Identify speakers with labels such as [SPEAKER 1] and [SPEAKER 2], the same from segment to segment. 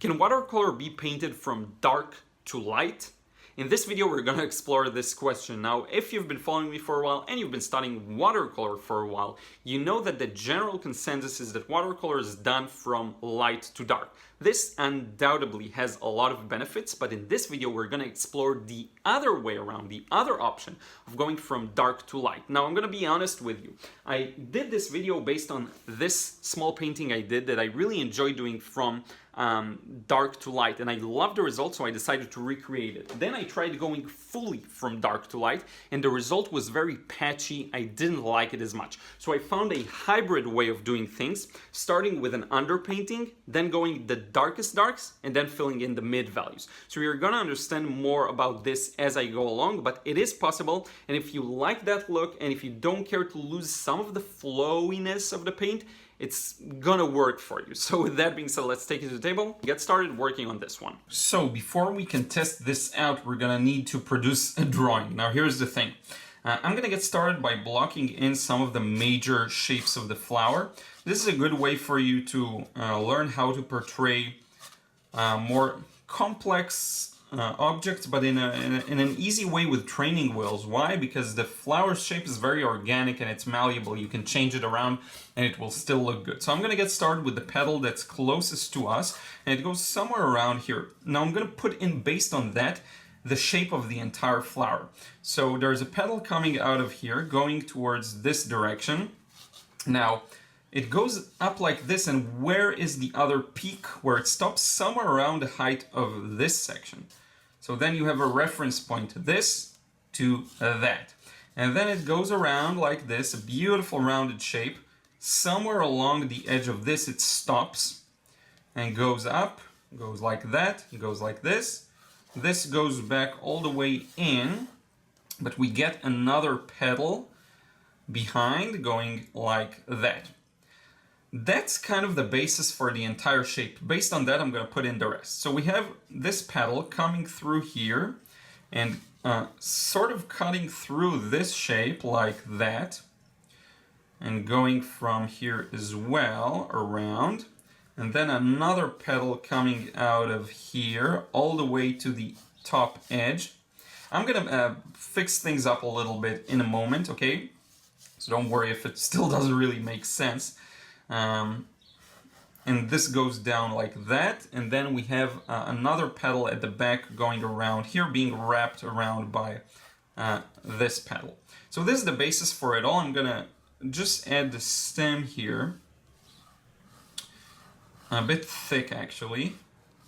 [SPEAKER 1] Can watercolor be painted from dark to light? In this video, we're going to explore this question. Now, if you've been following me for a while and you've been studying watercolor for a while, you know that the general consensus is that watercolor is done from light to dark. This undoubtedly has a lot of benefits, but in this video, we're going to explore the other way around, the other option of going from dark to light. Now, I'm going to be honest with you. I did this video based on this small painting I did that I really enjoyed doing from dark to light, and I loved the result, so I decided to recreate it. Then I tried going fully from dark to light, and the result was very patchy. I didn't like it as much. So I found a hybrid way of doing things, starting with an underpainting, then going the darkest darks, and then filling in the mid values. So you're gonna understand more about this as I go along, but it is possible, and if you like that look, and if you don't care to lose some of the flowiness of the paint, it's gonna work for you. So with that being said, let's take it to the table, get started working on this one. So before we can test this out, we're gonna need to produce a drawing. Now here's the thing. I'm gonna get started by blocking in some of the major shapes of the flower. This is a good way for you to learn how to portray more complex objects, but in an easy way with training wheels. Why? Because the flower shape is very organic and it's malleable. You can change it around and it will still look good. So I'm going to get started with the petal that's closest to us, and it goes somewhere around here. Now I'm going to put in, based on that, the shape of the entire flower. So there's a petal coming out of here going towards this direction. Now it goes up like this, and where is the other peak where it stops? Somewhere around the height of this section. So then you have a reference point, this to that. And then it goes around like this, a beautiful rounded shape. Somewhere along the edge of this it stops and goes up, goes like that, goes like this. This goes back all the way in, but we get another petal behind going like that. That's kind of the basis for the entire shape. Based on that, I'm going to put in the rest. So we have this petal coming through here and sort of cutting through this shape like that, and going from here as well around, and then another petal coming out of here all the way to the top edge. I'm going to fix things up a little bit in a moment, okay? So don't worry if it still doesn't really make sense. And this goes down like that, and then we have another petal at the back going around here, being wrapped around by this petal. So this is the basis for it all. I'm gonna just add the stem here, a bit thick actually,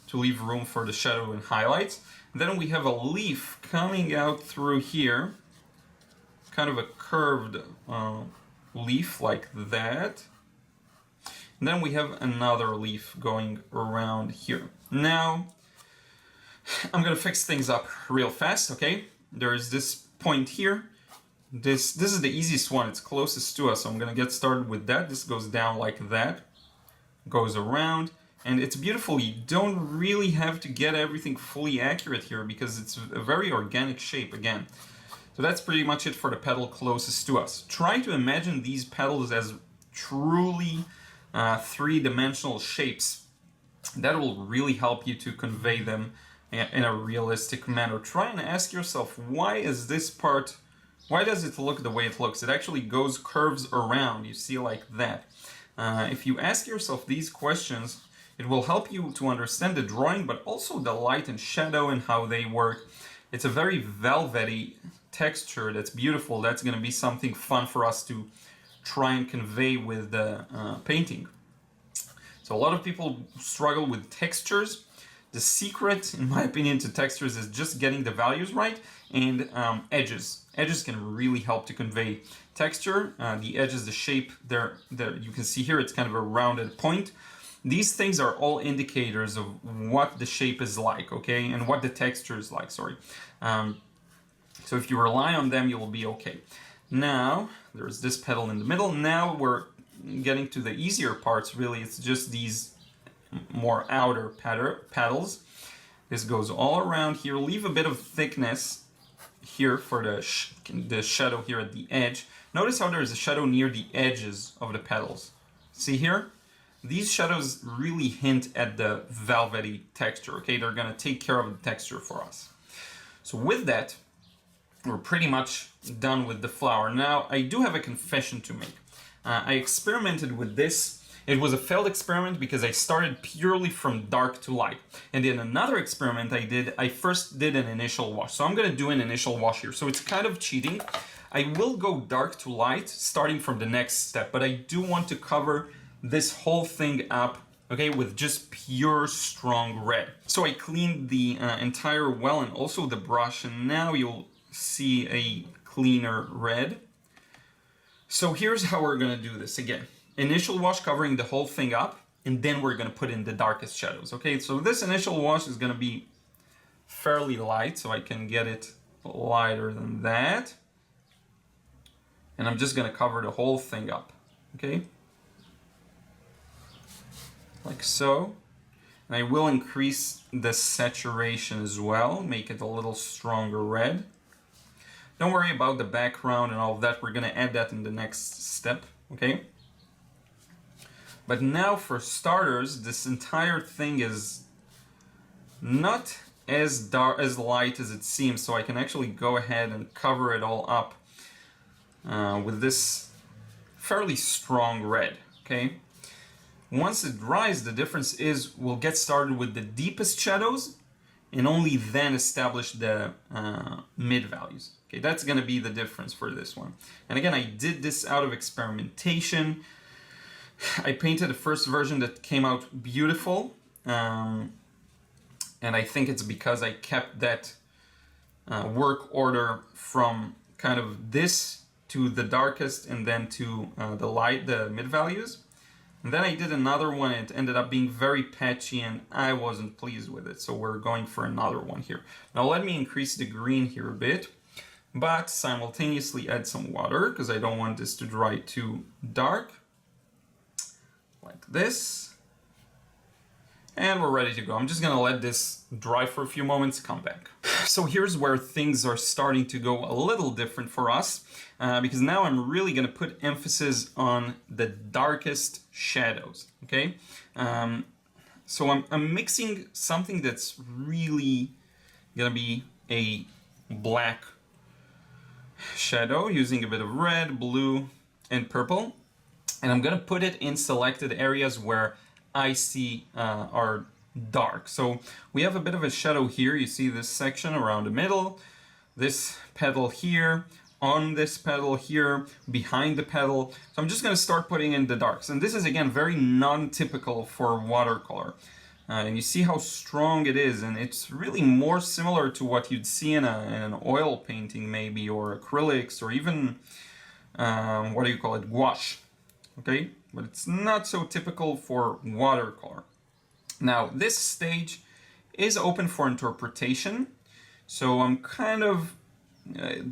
[SPEAKER 1] to leave room for the shadow and highlights. Then we have a leaf coming out through here, kind of a curved leaf like that. And then we have another leaf going around here. Now, I'm gonna fix things up real fast, okay? There's this point here. This is the easiest one, it's closest to us, so I'm gonna get started with that. This goes down like that, goes around, and it's beautiful. You don't really have to get everything fully accurate here because it's a very organic shape again. So that's pretty much it for the petal closest to us. Try to imagine these petals as truly three-dimensional shapes. That will really help you to convey them in a realistic manner. Try and ask yourself, why is this part, why does it look the way it looks? It actually curves around, you see, like that. If you ask yourself these questions, it will help you to understand the drawing, but also the light and shadow and how they work. It's a very velvety texture that's beautiful. That's going to be something fun for us to try and convey with the painting. So a lot of people struggle with textures. The secret, in my opinion, to textures is just getting the values right, and edges. Edges can really help to convey texture. The edges, the shape, there you can see here, it's kind of a rounded point. These things are all indicators of what the shape is like, okay, and what the texture is like, sorry. So if you rely on them, you will be okay. Now, there's this petal in the middle. Now we're getting to the easier parts, really. It's just these more outer petals. This goes all around here. Leave a bit of thickness here for the shadow here at the edge. Notice how there's a shadow near the edges of the petals. See here? these shadows really hint at the velvety texture, okay? They're gonna take care of the texture for us. So with that, we're pretty much done with the flower. Now, I do have a confession to make. I experimented with this. It was a failed experiment because I started purely from dark to light. And in another experiment I first did an initial wash. So I'm gonna do an initial wash here. So it's kind of cheating. I will go dark to light starting from the next step, but I do want to cover this whole thing up, okay, with just pure strong red. So I cleaned the entire well and also the brush, and now you'll see a cleaner red. So here's how we're gonna do this again. Initial wash covering the whole thing up, and then we're gonna put in the darkest shadows, okay? So this initial wash is gonna be fairly light, so I can get it lighter than that. And I'm just gonna cover the whole thing up, okay? Like so. And I will increase the saturation as well, make it a little stronger red. Don't worry about the background and all of that, we're gonna add that in the next step, okay? But now for starters, this entire thing is not as dark, as light as it seems, so I can actually go ahead and cover it all up with this fairly strong red, okay? Once it dries, the difference is we'll get started with the deepest shadows and only then establish the mid values. Okay, that's gonna be the difference for this one. And again, I did this out of experimentation. I painted the first version that came out beautiful, and I think it's because I kept that work order from kind of this to the darkest and then to the light, the mid values. And then I did another one and it ended up being very patchy and I wasn't pleased with it. So we're going for another one here. Now let me increase the green here a bit, but simultaneously add some water because I don't want this to dry too dark. Like this. And we're ready to go. I'm just gonna let this dry for a few moments, come back. So here's where things are starting to go a little different for us, because now I'm really gonna put emphasis on the darkest shadows, okay? So I'm mixing something that's really gonna be a black shadow using a bit of red, blue, and purple. And I'm gonna put it in selected areas where I see are dark. So we have a bit of a shadow here. You see this section around the middle, this petal here, on this petal here, behind the petal. So I'm just gonna start putting in the darks. And this is again very non-typical for watercolor. And you see how strong it is, and it's really more similar to what you'd see in an oil painting maybe, or acrylics, or even, what do you call it, gouache, okay? But it's not so typical for watercolor. Now, this stage is open for interpretation, so I'm kind of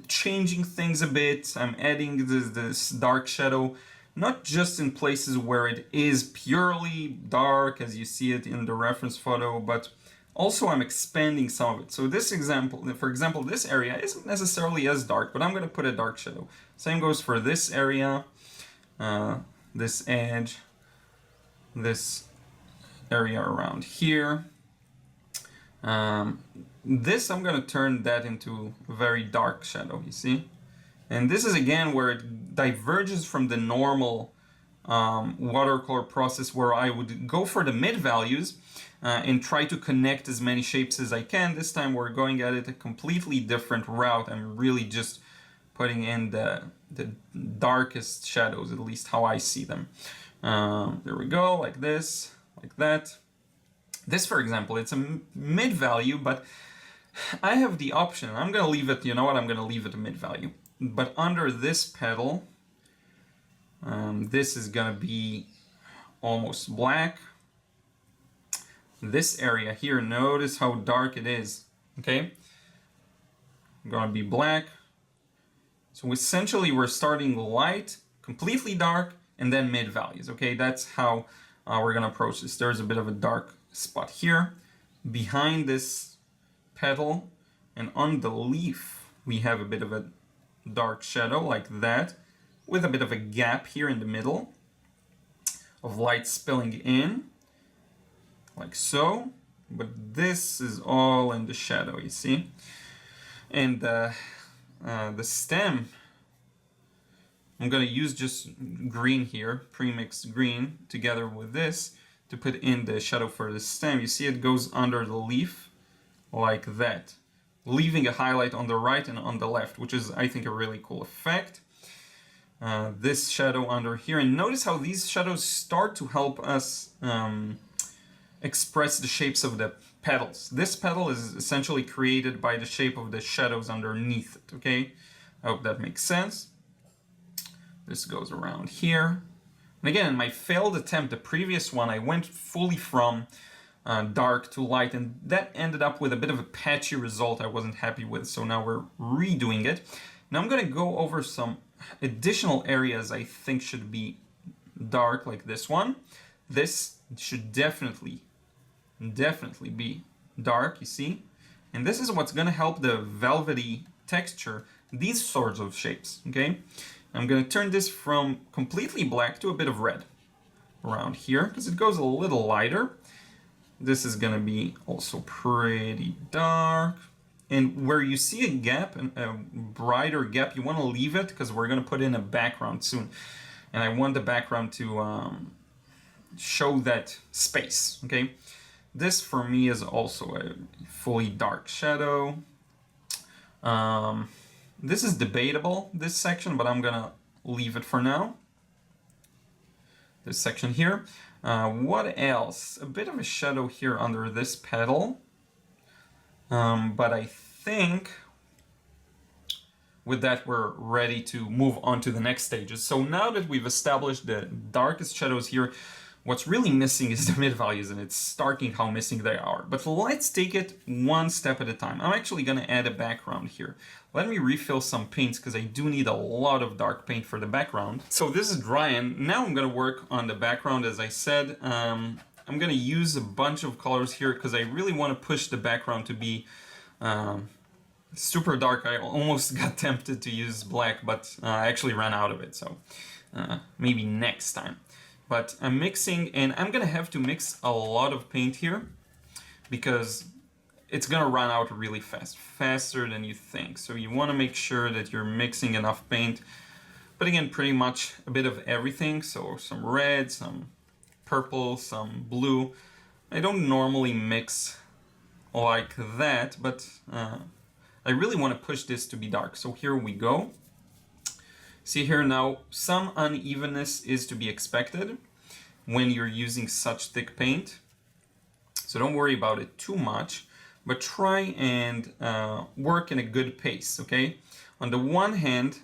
[SPEAKER 1] changing things a bit. I'm adding this dark shadow, not just in places where it is purely dark, as you see it in the reference photo, but also I'm expanding some of it. So this example, for example, this area isn't necessarily as dark, but I'm going to put a dark shadow. Same goes for this area. This edge, this area around here. This I'm going to turn that into a very dark shadow, you see? And this is again where it diverges from the normal watercolor process where I would go for the mid values and try to connect as many shapes as I can. This time we're going at it a completely different route. I'm really just putting in the darkest shadows, at least how I see them. There we go, like this, like that. This, for example, it's a mid value, but I have the option. I'm gonna leave it, you know what, I'm gonna leave it a mid value. But under this petal, this is gonna be almost black. This area here, notice how dark it is, okay? Gonna be black. So essentially we're starting light, completely dark, and then mid values, okay? That's how we're gonna approach this. There's a bit of a dark spot here. Behind this petal and on the leaf, we have a bit of a dark shadow like that, with a bit of a gap here in the middle. of light spilling in, like so. But this is all in the shadow, you see. And the stem, I'm gonna use just green here, pre-mixed green, together with this to put in the shadow for the stem. You see it goes under the leaf like that, leaving a highlight on the right and on the left, which is, I think, a really cool effect. This shadow under here, and notice how these shadows start to help us express the shapes of the petals. This petal is essentially created by the shape of the shadows underneath it, okay? I hope that makes sense. This goes around here. And again, in my failed attempt, the previous one, I went fully from dark to light, and that ended up with a bit of a patchy result I wasn't happy with, so now we're redoing it. Now I'm going to go over some additional areas I think should be dark, like this one. This should definitely be dark, you see? And this is what's going to help the velvety texture, these sorts of shapes, okay? I'm going to turn this from completely black to a bit of red around here, because it goes a little lighter. This is going to be also pretty dark. And where you see a gap, a brighter gap, you want to leave it, because we're going to put in a background soon. And I want the background to show that space, okay? This for me is also a fully dark shadow. This is debatable, this section, but I'm gonna leave it for now. This section here. What else? A bit of a shadow here under this petal. But I think with that we're ready to move on to the next stages. So now that we've established the darkest shadows here, what's really missing is the mid values, and it's starking how missing they are. But let's take it one step at a time. I'm actually going to add a background here. Let me refill some paints, because I do need a lot of dark paint for the background. So this is dry, and now I'm going to work on the background. As I said, I'm going to use a bunch of colors here, because I really want to push the background to be super dark. I almost got tempted to use black, but I actually ran out of it, so maybe next time. But I'm mixing, and I'm gonna have to mix a lot of paint here, because it's gonna run out really fast, faster than you think. So you want to make sure that you're mixing enough paint. But again, pretty much a bit of everything. So some red, some purple, some blue. I don't normally mix like that, but I really want to push this to be dark. So here we go. See here now, some unevenness is to be expected when you're using such thick paint. So don't worry about it too much, but try and work in a good pace, okay? On the one hand,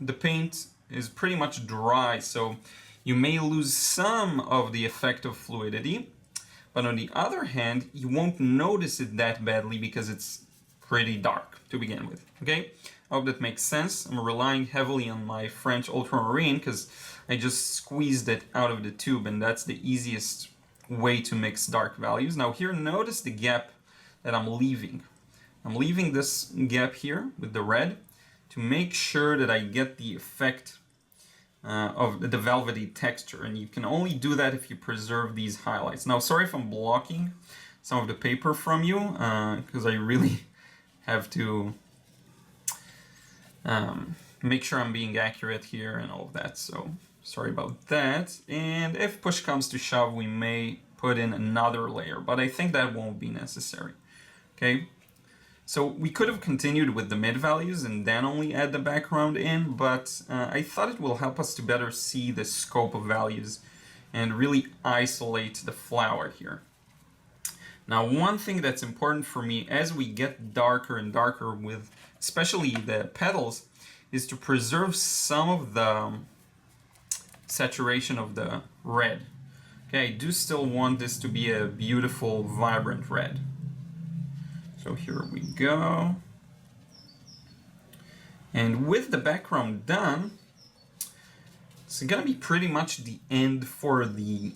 [SPEAKER 1] the paint is pretty much dry, so you may lose some of the effect of fluidity, but on the other hand, you won't notice it that badly because it's pretty dark to begin with, okay? I hope that makes sense. I'm relying heavily on my French ultramarine because I just squeezed it out of the tube, and that's the easiest way to mix dark values. Now here, notice the gap that I'm leaving. I'm leaving this gap here with the red to make sure that I get the effect of the velvety texture, and you can only do that if you preserve these highlights. Now, sorry if I'm blocking some of the paper from you, because I really have to make sure I'm being accurate here and all of that, so sorry about that. And if push comes to shove, we may put in another layer, but I think that won't be necessary. Okay, so we could have continued with the mid values and then only add the background in, but I thought it will help us to better see the scope of values and really isolate the flower here. Now, one thing that's important for me as we get darker and darker with especially the petals is to preserve some of the saturation of the red. Okay, I do still want this to be a beautiful, vibrant red. So here we go. And with the background done, it's gonna be pretty much the end for the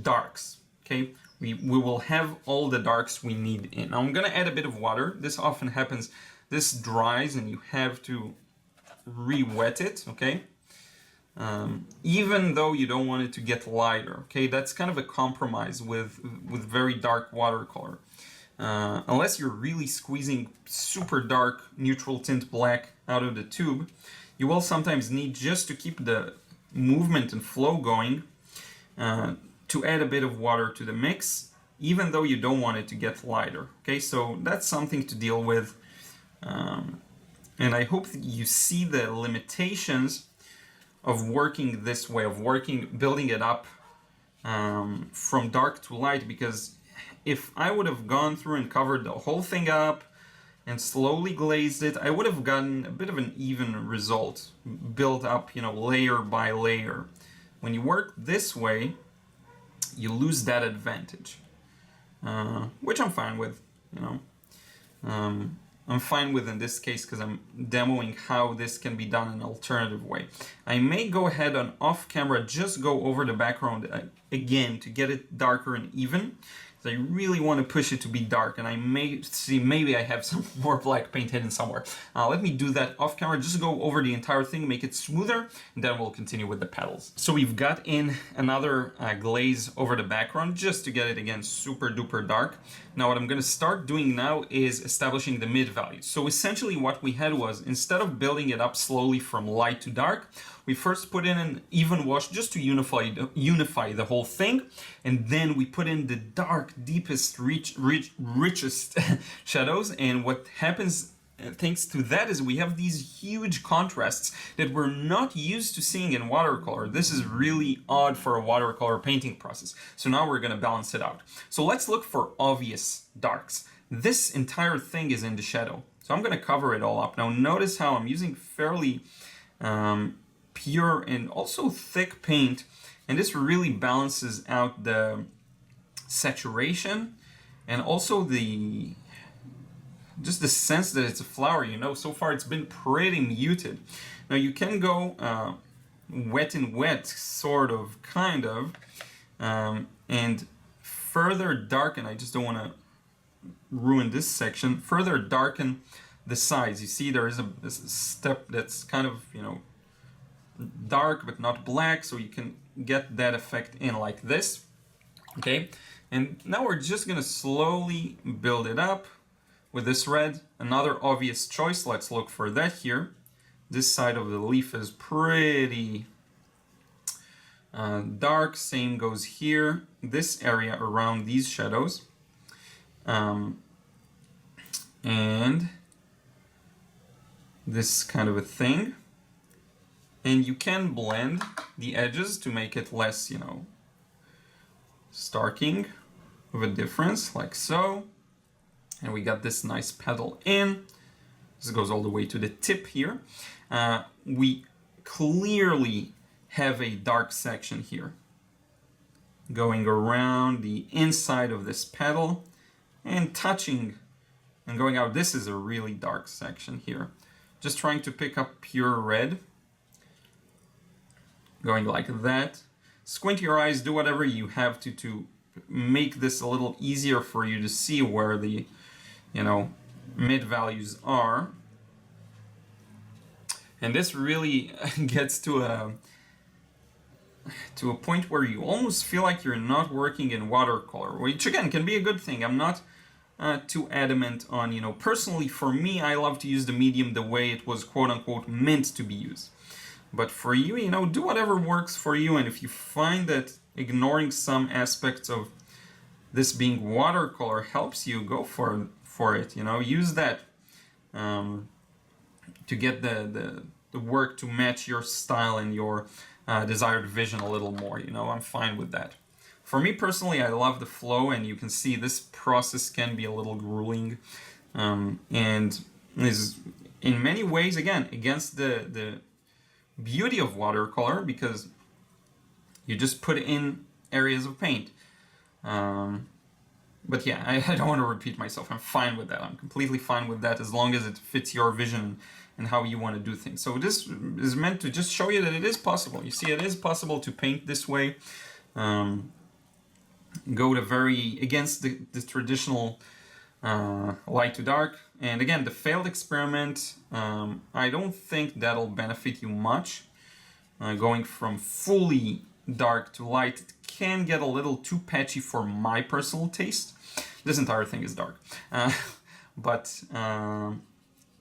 [SPEAKER 1] darks, okay? We will have all the darks we need in. Now I'm gonna add a bit of water. This often happens. This dries and you have to re-wet it, okay? even though you don't want it to get lighter. Okay, that's kind of a compromise with very dark watercolor. Unless you're really squeezing super dark neutral tint black out of the tube, you will sometimes need, just to keep the movement and flow going, to add a bit of water to the mix, even though you don't want it to get lighter. Okay, so that's something to deal with. And I hope that you see the limitations of working this way, of building it up from dark to light, because if I would have gone through and covered the whole thing up and slowly glazed it, I would have gotten a bit of an even result, built up, layer by layer. When you work this way, you lose that advantage, which I'm fine with, I'm fine with in this case because I'm demoing how this can be done in an alternative way. I may go ahead and off camera just go over the background again to get it darker and even. I really want to push it to be dark, and I may see, maybe I have some more black paint hidden somewhere. Let me do that off camera, just go over the entire thing, make it smoother, and then we'll continue with the petals. So we've got in another glaze over the background just to get it again super duper dark. Now what I'm going to start doing now is establishing the mid values. So essentially what we had was, instead of building it up slowly from light to dark, we first put in an even wash just to unify the whole thing, and then we put in the dark, deepest, richest shadows. And what happens thanks to that is we have these huge contrasts that we're not used to seeing in watercolor. This is really odd for a watercolor painting process. So now we're going to balance it out. So let's look for obvious darks. This entire thing is in the shadow, so I'm going to cover it all up. Now notice how I'm using fairly pure and also thick paint, and this really balances out the saturation and also just the sense that it's a flower. So far it's been pretty muted. Now you can go wet and wet, sort of, kind of, and further darken. I just don't want to ruin this section. Further darken the sides. You see there is a step that's kind of, dark but not black, so you can get that effect in like this. Okay, and now we're just gonna slowly build it up with this red. Another obvious choice, let's look for that here. This side of the leaf is pretty dark, same goes here, this area around these shadows, and this kind of a thing. And you can blend the edges to make it less, starking of a difference, like so. And we got this nice petal in. This goes all the way to the tip here. We clearly have a dark section here going around the inside of this petal and touching and going out. This is a really dark section here. Just trying to pick up pure red. Going like that. Squint your eyes, do whatever you have to make this a little easier for you to see where the, mid values are. And this really gets to a point where you almost feel like you're not working in watercolor, which again can be a good thing. I'm not too adamant on, personally for me, I love to use the medium the way it was quote unquote meant to be used. But for you, do whatever works for you, and if you find that ignoring some aspects of this being watercolor helps you, go for it. Use that to get the work to match your style and your desired vision a little more. I'm fine with that. For me personally, I love the flow, and you can see this process can be a little grueling, and is in many ways, again, against the beauty of watercolor, because you just put in areas of paint. But yeah, I don't want to repeat myself. I'm fine with that. I'm completely fine with that as long as it fits your vision and how you want to do things. So this is meant to just show you that it is possible. You see, it is possible to paint this way. Go against the traditional light to dark. And again, the failed experiment, I don't think that'll benefit you much. going from fully dark to light, it can get a little too patchy for my personal taste. This entire thing is dark. But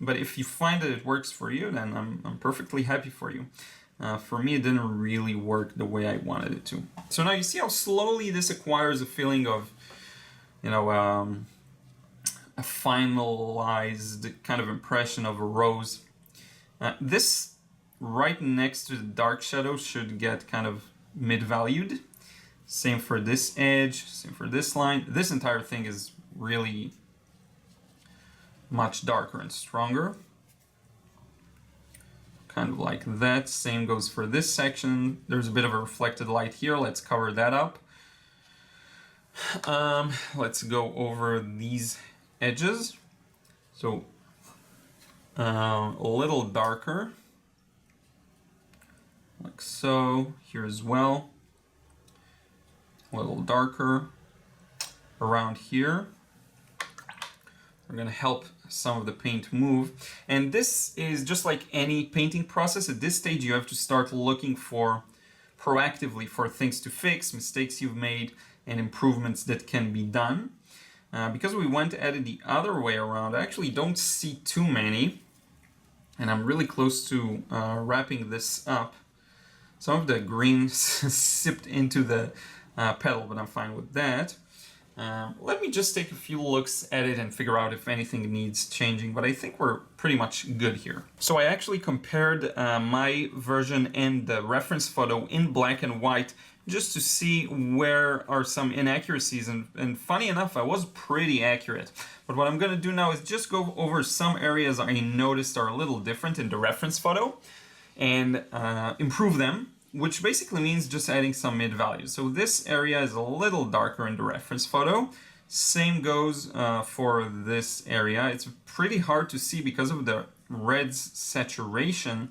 [SPEAKER 1] if you find that it works for you, then I'm perfectly happy for you. For me, it didn't really work the way I wanted it to. So now you see how slowly this acquires a feeling of, you know, a finalized kind of impression of a rose. This right next to the dark shadow should get kind of mid-valued. Same for this edge, same for this line. This entire thing is really much darker and stronger. Kind of like that. Same goes for this section. There's a bit of a reflected light here. Let's cover that up. Let's go over these edges. So a little darker, like so. Here as well, a little darker around here. We're gonna help some of the paint move, and this is just like any painting process. At this stage, you have to start looking for proactively for things to fix, mistakes you've made, and improvements that can be done. Because we went at it the other way around, I actually don't see too many, and I'm really close to wrapping this up. Some of the green sipped into the petal, but I'm fine with that. Let me just take a few looks at it and figure out if anything needs changing, but I think we're pretty much good here. So I actually compared my version and the reference photo in black and white just to see where are some inaccuracies, and funny enough, I was pretty accurate. But what I'm going to do now is just go over some areas I noticed are a little different in the reference photo and improve them, which basically means just adding some mid values. So this area is a little darker in the reference photo. Same goes for this area. It's pretty hard to see because of the red's saturation,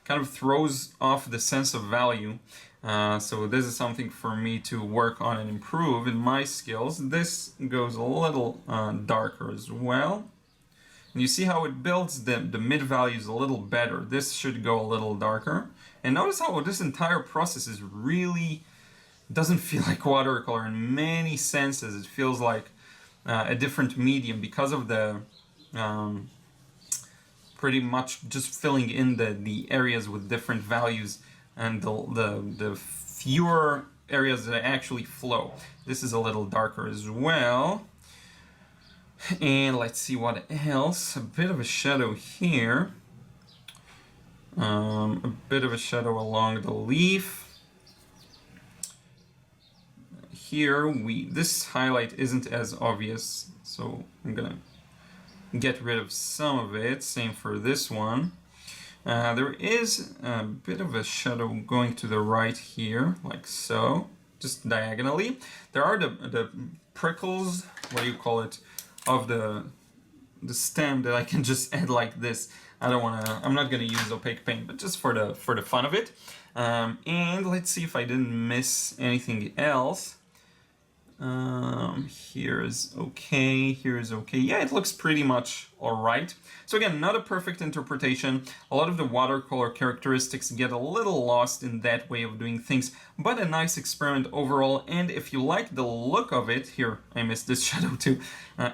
[SPEAKER 1] kind of throws off the sense of value. So this is something for me to work on and improve in my skills. This goes a little darker as well. And you see how it builds the mid values a little better. This should go a little darker. And notice how this entire process is really doesn't feel like watercolor in many senses. It feels like a different medium because of the pretty much just filling in the areas with different values and the fewer areas that actually flow. This is a little darker as well. And let's see what else. A bit of a shadow here. A bit of a shadow along the leaf. Here this highlight isn't as obvious, so I'm gonna get rid of some of it. Same for this one. There is a bit of a shadow going to the right here, like so, just diagonally. There are the prickles, what do you call it, of the stem that I can just add like this. I'm not gonna use opaque paint, but just for the fun of it. And let's see if I didn't miss anything else. Here is okay, here is okay. Yeah, it looks pretty much all right. So again, not a perfect interpretation. A lot of the watercolor characteristics get a little lost in that way of doing things, but a nice experiment overall. And if you like the look of it, here, I missed this shadow too.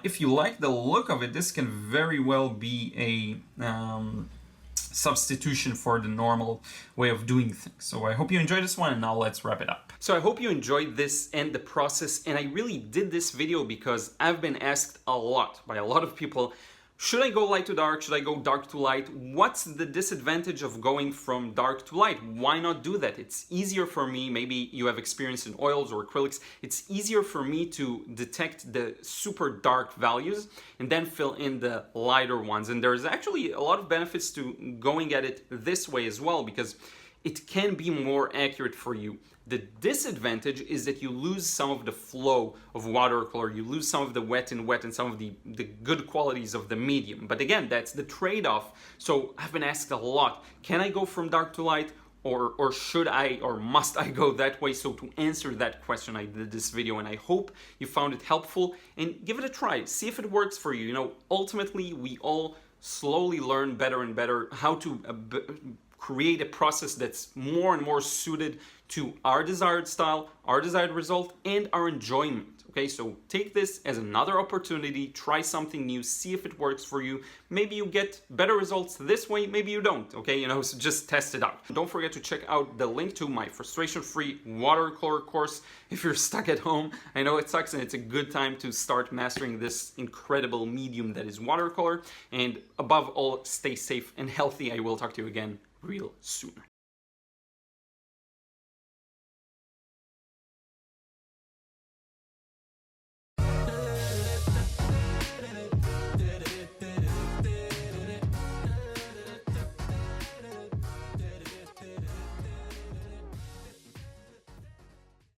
[SPEAKER 1] If you like the look of it, this can very well be a substitution for the normal way of doing things. So I hope you enjoyed this one, and now let's wrap it up. So I hope you enjoyed this and the process, and I really did this video because I've been asked a lot by a lot of people, should I go light to dark? Should I go dark to light? What's the disadvantage of going from dark to light? Why not do that? It's easier for me, maybe you have experience in oils or acrylics, it's easier for me to detect the super dark values and then fill in the lighter ones. And there's actually a lot of benefits to going at it this way as well, because it can be more accurate for you. The disadvantage is that you lose some of the flow of watercolor, you lose some of the wet and some of the good qualities of the medium. But again, that's the trade-off. So I've been asked a lot, can I go from dark to light? Or should I, or must I go that way? So to answer that question, I did this video, and I hope you found it helpful, and give it a try. See if it works for you. You know, ultimately, we all slowly learn better and better how to create a process that's more and more suited to our desired style, our desired result, and our enjoyment. Okay, so take this as another opportunity, try something new, see if it works for you. Maybe you get better results this way, maybe you don't, okay? So just test it out. Don't forget to check out the link to my frustration-free watercolor course if you're stuck at home. I know it sucks, and it's a good time to start mastering this incredible medium that is watercolor. And above all, stay safe and healthy. I will talk to you again real soon.